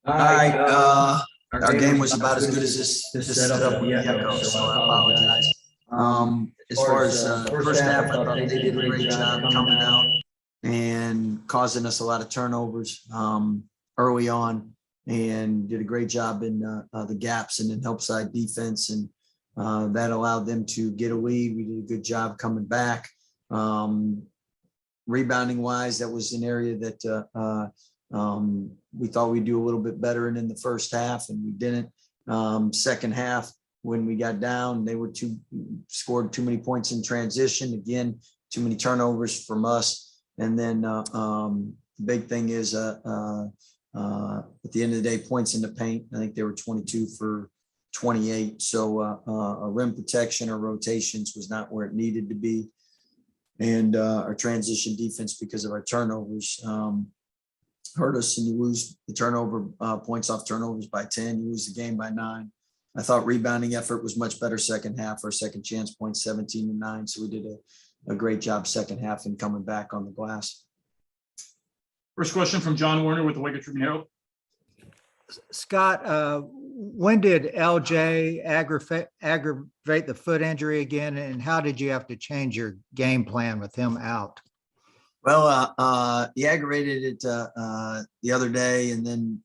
All right. Our game was about as good as this setup would echo, so I apologize. As far as first half, I thought they did a great job coming out and causing us a lot of turnovers early on, and did a great job in the gaps and in help side defense, and that allowed them to get a lead. We did a good job coming back. Rebounding wise, that was an area that we thought we'd do a little bit better in the first half, and we didn't. Second half, when we got down, they were scored too many points in transition. Again, too many turnovers from us. And then the big thing is at the end of the day, points in the paint. I think they were 22 for 28. So a rim protection or rotations was not where it needed to be. And our transition defense, because of our turnovers, hurt us, and you lose the turnover points off turnovers by 10. You lose the game by 9. I thought rebounding effort was much better second half. Our second chance points 17-9. So we did a great job second half in coming back on the glass. First question from John Warner with the Waco Tribune Herald. Scott, when did LJ aggravate the foot injury again, and how did you have to change your game plan with him out? Well, he aggravated it the other day, and then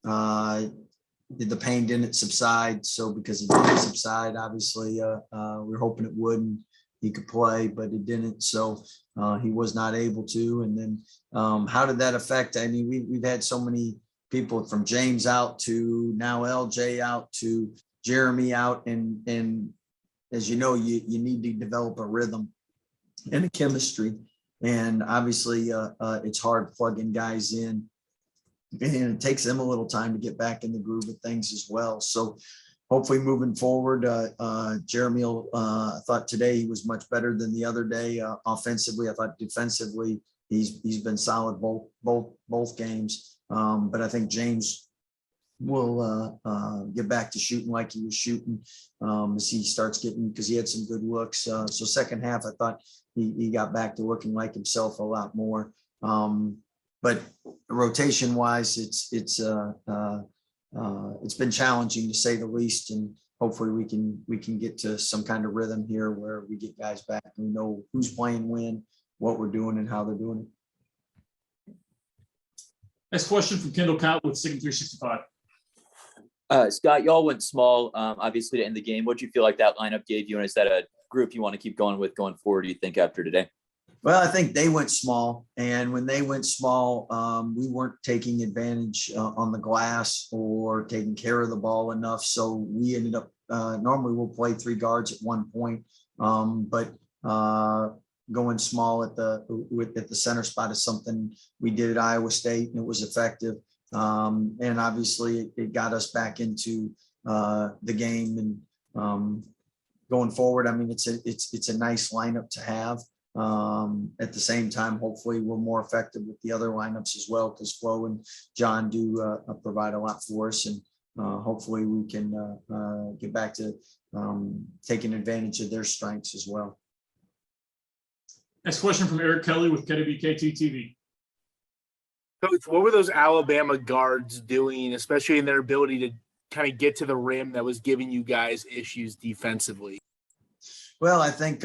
the pain didn't subside. So because it didn't subside, obviously we were hoping it would and he could play, but it didn't. So he was not able to. And then how did that affect? I mean, we've had so many people, from James out to now LJ out to Jeremy out. And as you know, you need to develop a rhythm and a chemistry. And obviously it's hard plugging guys in, and it takes them a little time to get back in the groove of things as well. So hopefully moving forward, Jeremy, I thought today he was much better than the other day. Offensively, I thought defensively, he's been solid both games. But I think James will get back to shooting like he was shooting as he starts getting, because he had some good looks. So second half, I thought he got back to looking like himself a lot more. But rotation wise, it's been challenging to say the least, and hopefully we can get to some kind of rhythm here where we get guys back and we know who's playing when, what we're doing, and how they're doing it. Next question from Kendall Cott with Sic'Em 365. Scott, y'all went small, obviously, to end the game. What do you feel like that lineup gave you? And is that a group you want to keep going with going forward, do you think, after today? Well, I think they went small. And when they went small, we weren't taking advantage on the glass or taking care of the ball enough. So we ended up, normally we'll play 3 guards at one point, but going small at the center spot is something we did at Iowa State, and it was effective. And obviously it got us back into the game, and going forward, I mean, it's a nice lineup to have. At the same time, hopefully we're more effective with the other lineups as well, because Flo and John do provide a lot for us, and hopefully we can get back to taking advantage of their strengths as well. Next question from Eric Kelly with KWKT TV. Coach, what were those Alabama guards doing, especially in their ability to kind of get to the rim, that was giving you guys issues defensively? Well, I think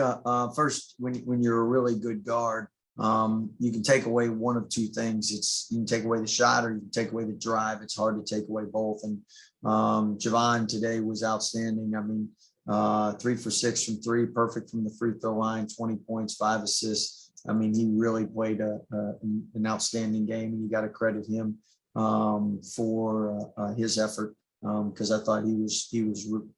first, when you're a really good guard, you can take away one of two things. You can take away the shot, or you can take away the drive. It's hard to take away both. And Javon today was outstanding. I mean, 3 for 6 from 3, perfect from the free throw line, 20 points, 5 assists. I mean, he really played an outstanding game, and you got to credit him for his effort, because I thought he was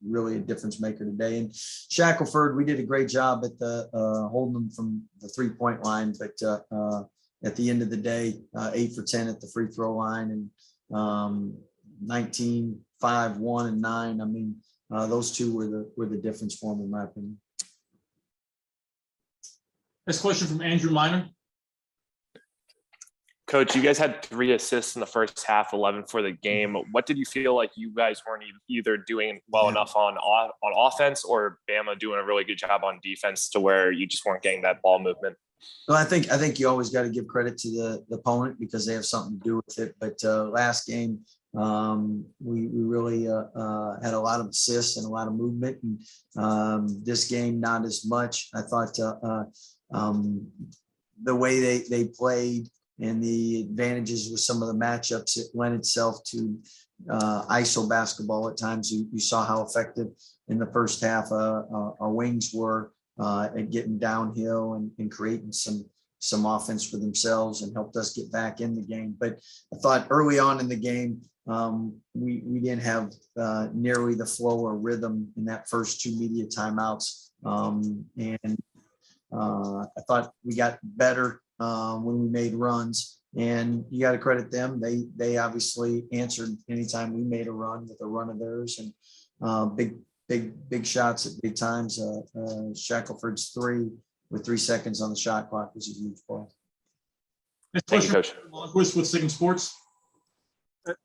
really a difference maker today. And Shackelford, we did a great job at the holding him from the 3-point line, but at the end of the day, 8 for 10 at the free throw line, and 19, 5, 1, and 9. I mean, those two were the difference for him, in my opinion. Next question from Andrew Miner. Coach, you guys had 3 assists in the first half, 11 for the game. What did you feel like you guys weren't either doing well enough on offense, or Bama doing a really good job on defense to where you just weren't getting that ball movement? Well, I think you always got to give credit to the opponent because they have something to do with it. But last game, we really had a lot of assists and a lot of movement. And this game, not as much. I thought the way they played and the advantages with some of the matchups, it lent itself to ISO basketball at times. You saw how effective in the first half our wings were at getting downhill and creating some offense for themselves and helped us get back in the game. But I thought early on in the game, we didn't have nearly the flow or rhythm in that first two media timeouts. And I thought we got better when we made runs, and you got to credit them. They obviously answered anytime we made a run with a run of theirs, and big shots at big times. Shackelford's three with 3 seconds on the shot clock was a huge ball. Next Thank you, question, Coach. Longquist with Sic'Em Sports.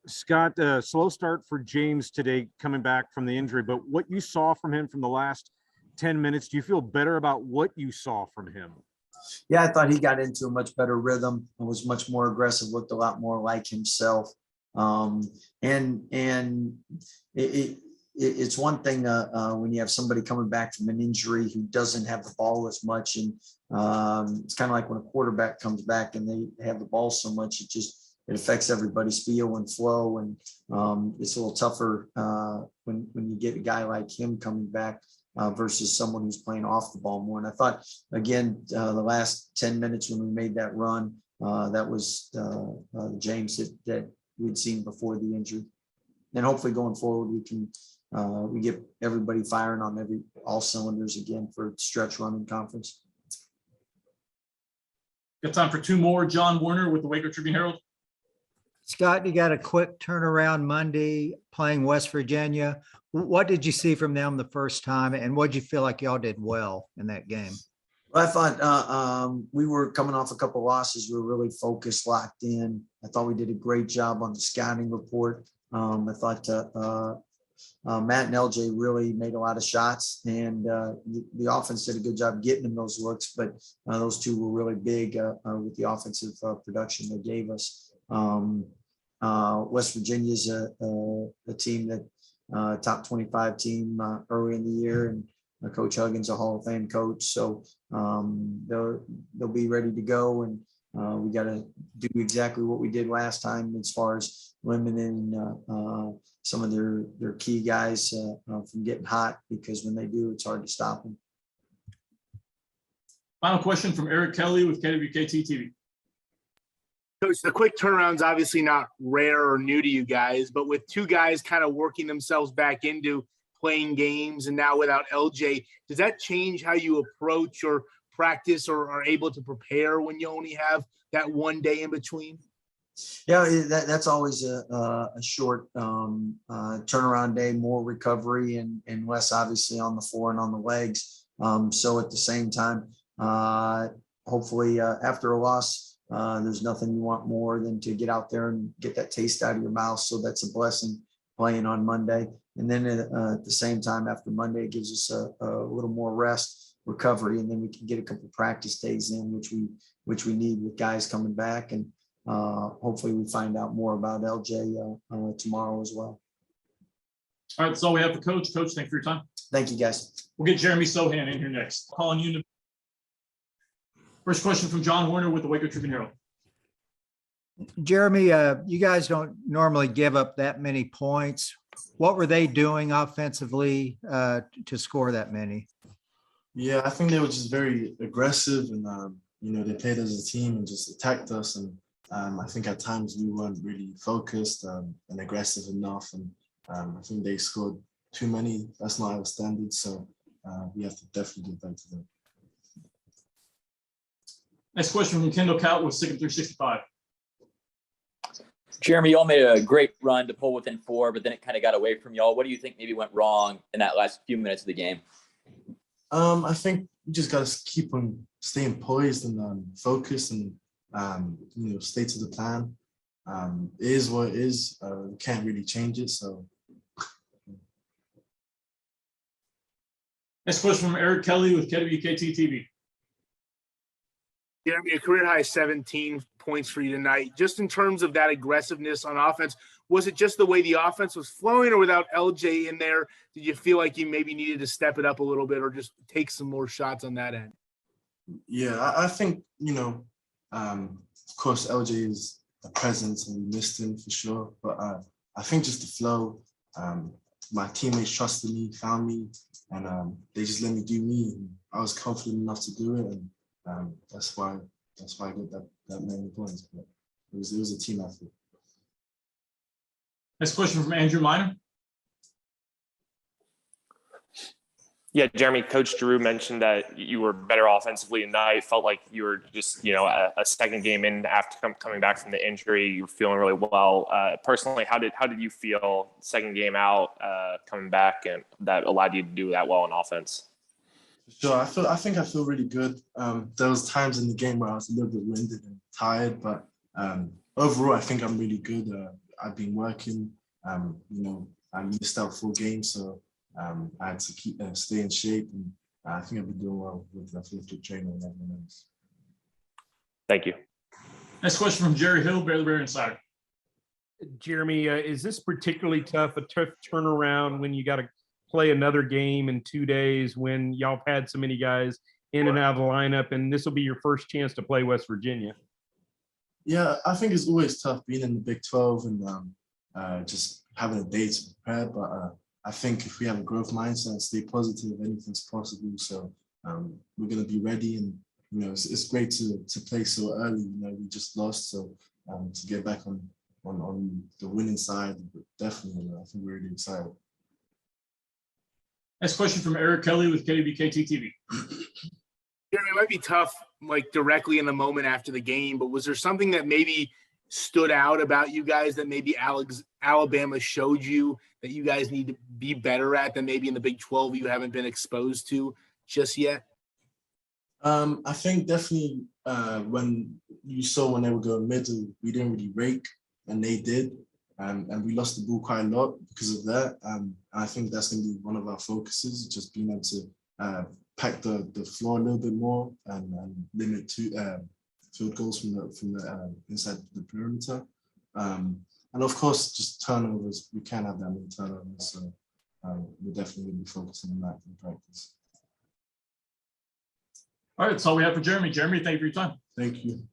Scott, slow start for James today coming back from the injury, but what you saw from him from the last 10 minutes, do you feel better about what you saw from him? Yeah, I thought he got into a much better rhythm and was much more aggressive, looked a lot more like himself. It's one thing when you have somebody coming back from an injury who doesn't have the ball as much. And it's kind of like when a quarterback comes back and they have the ball so much, it affects everybody's feel and flow. And it's a little tougher when you get a guy like him coming back versus someone who's playing off the ball more. And I thought, again, the last 10 minutes when we made that run, that was James that we'd seen before the injury. And hopefully going forward, we get everybody firing on all cylinders again for stretch run in conference. Got time for two more. John Warner with the Waco Tribune Herald. Scott, you got a quick turnaround Monday playing West Virginia. What did you see from them the first time, and what did you feel like y'all did well in that game? Well, I thought we were coming off a couple of losses. We were really focused, locked in. I thought we did a great job on the scouting report. I thought Matt and LJ really made a lot of shots, and the offense did a good job getting them those looks. But those two were really big with the offensive production they gave us. West Virginia is a team that top 25 team early in the year, and Coach Huggins a Hall of Fame coach, so they'll be ready to go, and we got to do exactly what we did last time as far as limiting some of their key guys from getting hot, because when they do, it's hard to stop them. Final question from Eric Kelly with KWKT TV. Coach, the quick turnaround's obviously not rare or new to you guys, but with two guys kind of working themselves back into playing games and now without LJ, does that change how you approach or practice or are able to prepare when you only have that one day in between? Yeah, that's always a short turnaround day, more recovery and less obviously on the floor and on the legs. So at the same time, hopefully after a loss, there's nothing you want more than to get out there and get that taste out of your mouth. So that's a blessing playing on Monday. And then at the same time, after Monday, it gives us a little more rest, recovery, and then we can get a couple of practice days in, which we need with guys coming back. And hopefully we find out more about LJ tomorrow as well. All right, that's all we have for Coach. Coach, thank you for your time. Thank you, guys. We'll get Jeremy Sochan in here next. Calling you. First question from John Warner with the Waco Tribune Herald. Jeremy, you guys don't normally give up that many points. What were they doing offensively to score that many? Yeah, I think they were just very aggressive, and they played as a team and just attacked us. And I think at times we weren't really focused and aggressive enough. And I think they scored too many. That's not our standard. So we have to definitely get back to them. Next question from Kendall Cout with Sic'Em 365. Jeremy, y'all made a great run to pull within 4, but then it kind of got away from y'all. What do you think maybe went wrong in that last few minutes of the game? I think we just got to keep on staying poised and focused and, stay to the plan. It is what it is. We can't really change it. So. Next question from Eric Kelly with KWKT TV. Jeremy, a career high 17 points for you tonight. Just in terms of that aggressiveness on offense, was it just the way the offense was flowing, or without LJ in there, did you feel like you maybe needed to step it up a little bit or just take some more shots on that end? Yeah, I think, of course, LJ is a presence and we missed him for sure. But I think just the flow, my teammates trusted me, found me, and they just let me do me. And I was confident enough to do it, and that's why I got that many points. But it was a team effort. Next question from Andrew Minor. Yeah, Jeremy, Coach Drew mentioned that you were better offensively tonight. Felt like you were just, a second game in after coming back from the injury. You were feeling really well. Personally, how did you feel second game out, coming back, and that allowed you to do that well on offense? Sure, I think I feel really good. There was times in the game where I was a little bit winded and tired, but overall, I think I'm really good. I've been working. I missed out 4 games, so I had to keep stay in shape, and I think I've been doing well with the training and everything else. Thank you. Next question from Jerry Hill, Baylor Insider. Jeremy, is this particularly tough, a tough turnaround when you got to play another game in 2 days when y'all had so many guys in and out of the lineup, and this will be your first chance to play West Virginia? Yeah, I think it's always tough being in the Big 12 and just having a day to prepare, but I think if we have a growth mindset and stay positive, anything's possible. So we're going to be ready, and it's great to play so early. We just lost, so to get back on the winning side, definitely, I think we're really excited. Next question from Eric Kelly with KBKT TV. Jeremy, it might be tough, like directly in the moment after the game, but was there something that maybe stood out about you guys that maybe Alabama showed you that you guys need to be better at than maybe in the Big 12 you haven't been exposed to just yet? I think definitely when they were going middle, we didn't really rake, and they did, and we lost the ball quite a lot because of that. I think that's going to be one of our focuses, just being able to pack the floor a little bit more and limit field goals from the inside the perimeter. And of course, just turnovers. We can't have that many turnovers, so we're definitely going to be focusing on that in practice. All right, that's all we have for Jeremy. Jeremy, thank you for your time. Thank you.